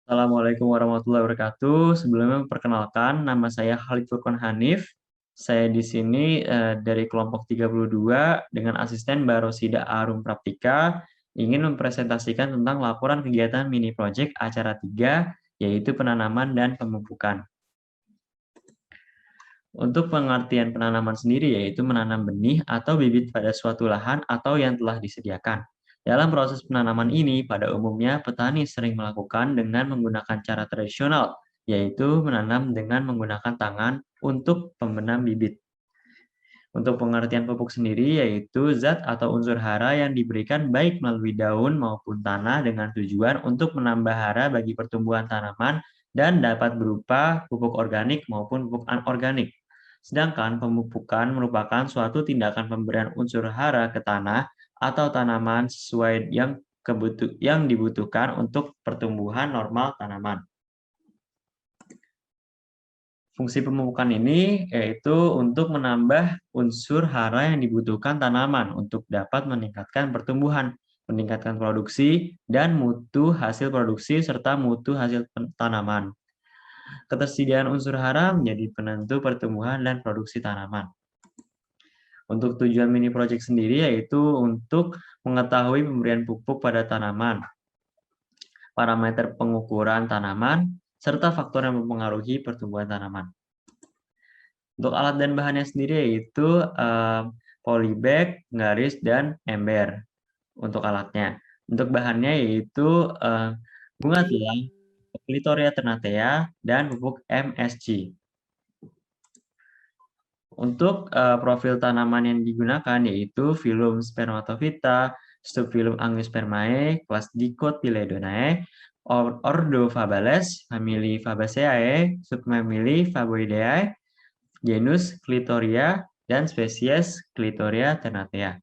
Assalamualaikum warahmatullahi wabarakatuh. Sebelumnya perkenalkan, nama saya Khalid Furqan Hanif. Saya di sini dari kelompok 32 dengan asisten Mbak Rosida Arum Praptika ingin mempresentasikan tentang laporan kegiatan mini project acara 3, yaitu penanaman dan pemupukan. Untuk pengertian penanaman sendiri yaitu menanam benih atau bibit pada suatu lahan atau yang telah disediakan. Dalam proses penanaman ini, pada umumnya petani sering melakukan dengan menggunakan cara tradisional, yaitu menanam dengan menggunakan tangan untuk pembenam bibit. Untuk pengertian pupuk sendiri yaitu zat atau unsur hara yang diberikan baik melalui daun maupun tanah dengan tujuan untuk menambah hara bagi pertumbuhan tanaman dan dapat berupa pupuk organik maupun pupuk anorganik. Sedangkan pemupukan merupakan suatu tindakan pemberian unsur hara ke tanah atau tanaman sesuai yang dibutuhkan untuk pertumbuhan normal tanaman. Fungsi pemupukan ini yaitu untuk menambah unsur hara yang dibutuhkan tanaman untuk dapat meningkatkan pertumbuhan, meningkatkan produksi, dan mutu hasil produksi serta mutu hasil tanaman. Ketersediaan unsur hara menjadi penentu pertumbuhan dan produksi tanaman. Untuk tujuan mini project sendiri yaitu untuk mengetahui pemberian pupuk pada tanaman, parameter pengukuran tanaman, serta faktor yang mempengaruhi pertumbuhan tanaman. Untuk alat dan bahannya sendiri yaitu polybag, garis, dan ember untuk alatnya. Untuk bahannya yaitu bunga tilang, Clitoria ternatea, dan pupuk MSG. Untuk profil tanaman yang digunakan yaitu Phylum Spermatophyta, Subphylum Angiospermae, kelas Dicotyledonae, Ordo Fabales, famili Fabaceae, subfamili Faboideae, genus Clitoria, dan spesies Clitoria ternatea.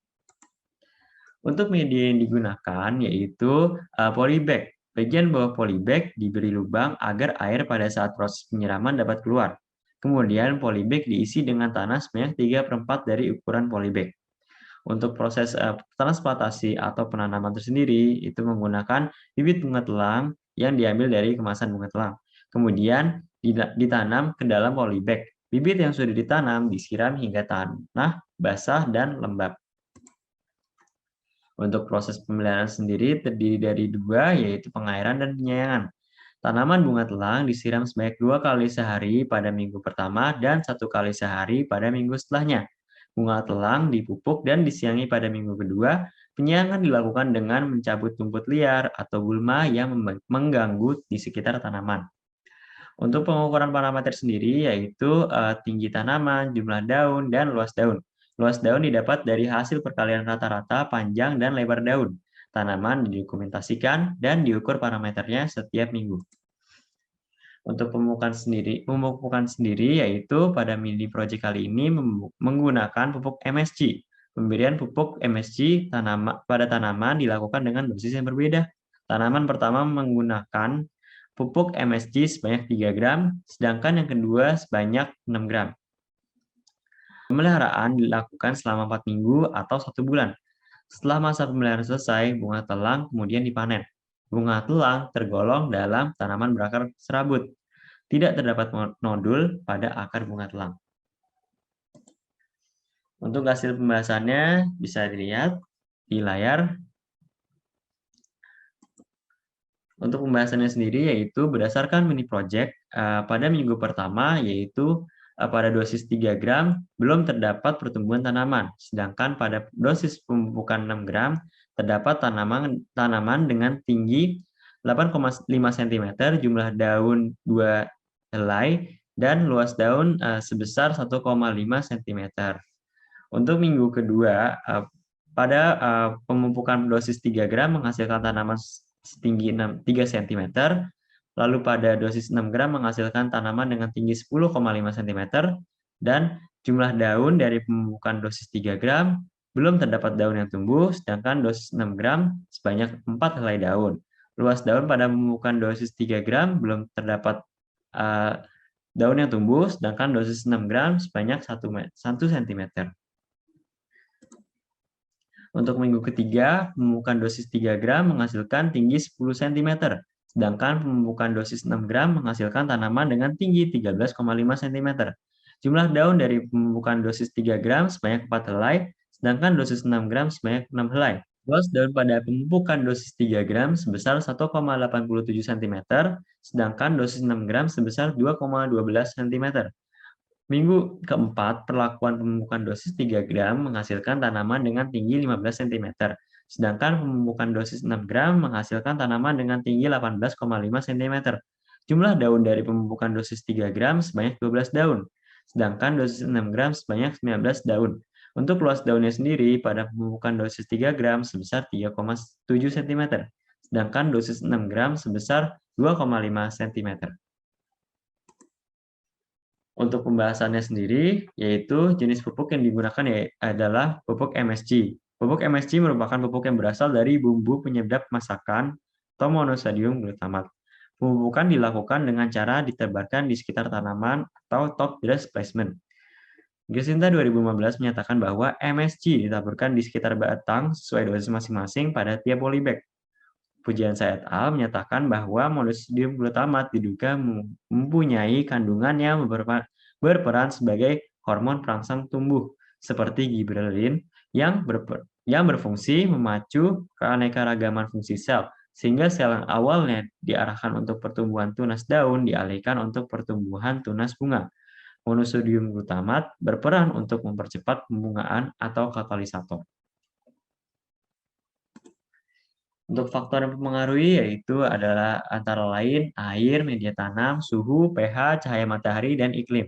Untuk media yang digunakan yaitu polybag. Bagian bawah polybag diberi lubang agar air pada saat proses penyiraman dapat keluar. Kemudian polybag diisi dengan tanah sebanyak 3/4 dari ukuran polybag. Untuk proses transplantasi atau penanaman tersendiri itu menggunakan bibit bunga telang yang diambil dari kemasan bunga telang. Kemudian ditanam ke dalam polybag. Bibit yang sudah ditanam disiram hingga tanah basah dan lembab. Untuk proses pemeliharaan sendiri terdiri dari dua, yaitu pengairan dan penyayangan. Tanaman bunga telang disiram sebanyak 2 kali sehari pada minggu pertama dan 1 kali sehari pada minggu setelahnya. Bunga telang dipupuk dan disiangi pada minggu kedua. Penyayangan dilakukan dengan mencabut rumput liar atau gulma yang mengganggu di sekitar tanaman. Untuk pengukuran parameter sendiri yaitu tinggi tanaman, jumlah daun, dan luas daun. Luas daun didapat dari hasil perkalian rata-rata panjang dan lebar daun. Tanaman didokumentasikan dan diukur parameternya setiap minggu. Untuk pemupukan sendiri yaitu pada mini project kali ini menggunakan pupuk MSG. Pemberian pupuk MSG pada tanaman dilakukan dengan dosis yang berbeda. Tanaman pertama menggunakan pupuk MSG sebanyak 3 gram, sedangkan yang kedua sebanyak 6 gram. Pemeliharaan dilakukan selama 4 minggu atau 1 bulan. Setelah masa pemeliharaan selesai, bunga telang kemudian dipanen. Bunga telang tergolong dalam tanaman berakar serabut. Tidak terdapat nodul pada akar bunga telang. Untuk hasil pembahasannya bisa dilihat di layar. Untuk pembahasannya sendiri yaitu berdasarkan mini project pada minggu pertama yaitu pada dosis 3 gram belum terdapat pertumbuhan tanaman, sedangkan pada dosis pemupukan 6 gram terdapat tanaman dengan tinggi 8,5 cm, jumlah daun 2 helai, dan luas daun sebesar 1,5 cm. Untuk minggu kedua, pada pemupukan dosis 3 gram menghasilkan tanaman setinggi 3 cm, lalu pada dosis 6 gram menghasilkan tanaman dengan tinggi 10,5 cm, dan jumlah daun dari pemupukan dosis 3 gram belum terdapat daun yang tumbuh, sedangkan dosis 6 gram sebanyak 4 helai daun. Luas daun pada pemupukan dosis 3 gram belum terdapat daun yang tumbuh, sedangkan dosis 6 gram sebanyak 1 cm. Untuk minggu ketiga, pemupukan dosis 3 gram menghasilkan tinggi 10 cm, Sedangkan pemupukan dosis 6 gram menghasilkan tanaman dengan tinggi 13,5 cm. Jumlah daun dari pemupukan dosis 3 gram sebanyak 4 helai, sedangkan dosis 6 gram sebanyak 6 helai. Luas daun pada pemupukan dosis 3 gram sebesar 1,87 cm, sedangkan dosis 6 gram sebesar 2,12 cm. Minggu keempat, perlakuan pemupukan dosis 3 gram menghasilkan tanaman dengan tinggi 15 cm, sedangkan pemupukan dosis 6 gram menghasilkan tanaman dengan tinggi 18,5 cm. Jumlah daun dari pemupukan dosis 3 gram sebanyak 12 daun, sedangkan dosis 6 gram sebanyak 19 daun. Untuk luas daunnya sendiri pada pemupukan dosis 3 gram sebesar 3,7 cm, sedangkan dosis 6 gram sebesar 2,5 cm. Untuk pembahasannya sendiri, yaitu jenis pupuk yang digunakan adalah pupuk MSG. Pupuk MSG merupakan pupuk yang berasal dari bumbu penyedap masakan atau monosodium glutamat. Pemupukan dilakukan dengan cara ditebarkan di sekitar tanaman atau top dress placement. Gesinta 2015 menyatakan bahwa MSG ditaburkan di sekitar batang sesuai dosis masing-masing pada tiap polybag. Pujian et al. Menyatakan bahwa monosodium glutamat diduga mempunyai kandungan yang berperan sebagai hormon perangsang tumbuh, seperti gibberellin, yang berfungsi memacu keanekaragaman fungsi sel, sehingga sel yang awalnya diarahkan untuk pertumbuhan tunas daun dialihkan untuk pertumbuhan tunas bunga. Monosodium glutamat berperan untuk mempercepat pembungaan atau katalisator. Untuk faktor yang mempengaruhi yaitu adalah antara lain air, media tanam, suhu, pH, cahaya matahari, dan iklim.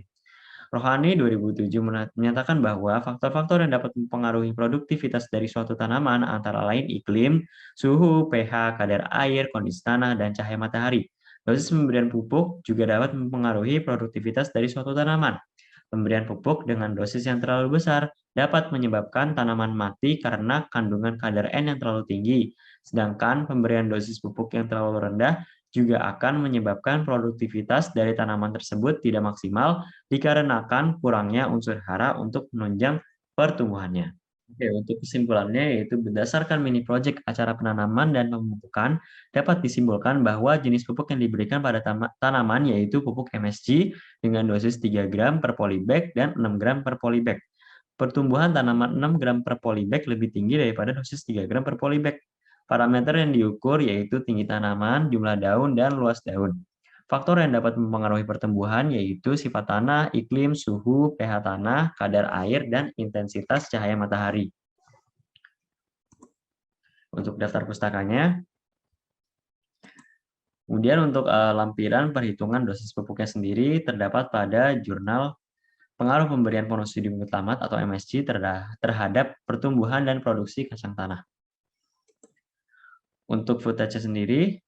Rohani 2007 menyatakan bahwa faktor-faktor yang dapat mempengaruhi produktivitas dari suatu tanaman antara lain iklim, suhu, pH, kadar air, kondisi tanah, dan cahaya matahari. Dosis pemberian pupuk juga dapat mempengaruhi produktivitas dari suatu tanaman. Pemberian pupuk dengan dosis yang terlalu besar dapat menyebabkan tanaman mati karena kandungan kadar N yang terlalu tinggi, sedangkan pemberian dosis pupuk yang terlalu rendah juga akan menyebabkan produktivitas dari tanaman tersebut tidak maksimal dikarenakan kurangnya unsur hara untuk menunjang pertumbuhannya. Oke, untuk kesimpulannya yaitu berdasarkan mini project acara penanaman dan pemupukan dapat disimpulkan bahwa jenis pupuk yang diberikan pada tanaman yaitu pupuk MSG dengan dosis 3 gram per polybag dan 6 gram per polybag. Pertumbuhan tanaman 6 gram per polybag lebih tinggi daripada dosis 3 gram per polybag. Parameter yang diukur yaitu tinggi tanaman, jumlah daun, dan luas daun. Faktor yang dapat mempengaruhi pertumbuhan yaitu sifat tanah, iklim, suhu, pH tanah, kadar air, dan intensitas cahaya matahari. Untuk daftar pustakanya, kemudian untuk lampiran perhitungan dosis pupuknya sendiri terdapat pada jurnal pengaruh pemberian monosodium glutamat atau MSG terhadap pertumbuhan dan produksi kacang tanah. Untuk footage sendiri,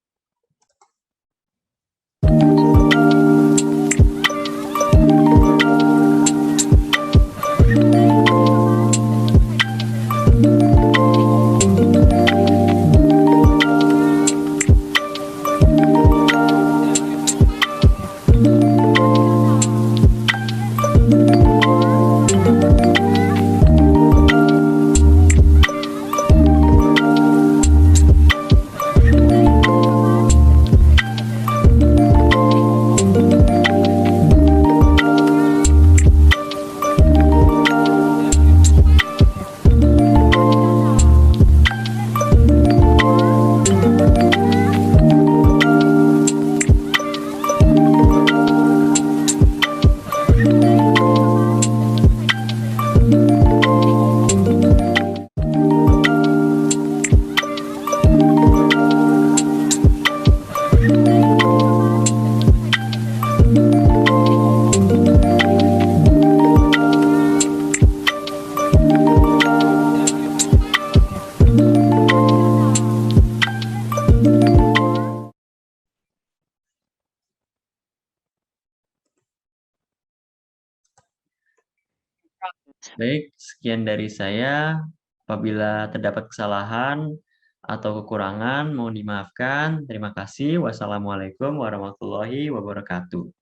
baik, sekian dari saya. Apabila terdapat kesalahan atau kekurangan, mohon dimaafkan. Terima kasih. Wassalamualaikum warahmatullahi wabarakatuh.